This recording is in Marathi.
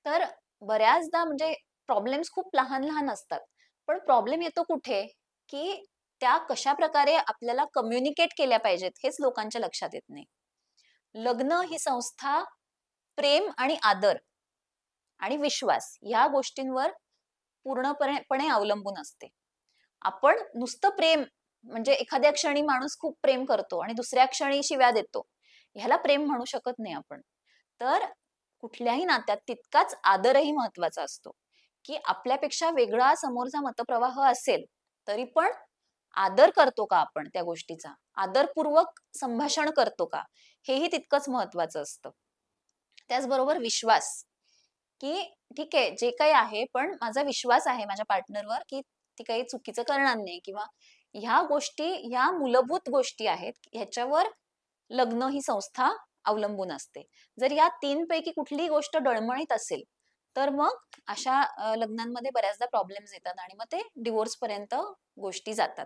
तर बऱ्याचदा म्हणजे प्रॉब्लेम्स खूप लहान-लहान असतात. पण प्रॉब्लेम येतो कुठे, की त्या कशाप्रकारे आपल्याला कम्युनिकेट केल्या पाहिजेत हेच लोकांच्या लक्षात येत नाही. लग्न ही संस्था प्रेम आणि आदर आणि विश्वास ह्या गोष्टींवर पूर्णपणे अवलंबून असते. आपण नुसतं प्रेम म्हणजे एखाद्या क्षणी माणूस खूप प्रेम करतो आणि दुसऱ्या क्षणी शिव्या देतो. ह्याला प्रेम म्हणू शकत नाही आपण. तर कुठल्याही नात्यात तितकाच आदरही महत्वाचा असतो, की आपल्यापेक्षा वेगळा समोरचा मतप्रवाह असेल, तरी पण आदर करतो का आपण त्या गोष्टीचा? आदरपूर्वक संभाषण करतो का? हेही तितकंच महत्वाचं असतं. त्याचबरोबर विश्वास, की ठीक आहे, जे काही आहे, पण माझा विश्वास आहे माझ्या पार्टनरवर, की ती काही चुकीचं करणार नाही किंवा ह्या गोष्टी, ह्या मूलभूत गोष्टी आहेत, ह्याच्यावर लग्न ही संस्था अवलंबून असते. जर या 3 पैकी कुठलीही गोष्ट डळमळीत असेल, तर मग अशा लग्नांमध्ये बऱ्याचदा प्रॉब्लेम्स येतात आणि मग ते डिव्होर्सपर्यंत गोष्टी जातात.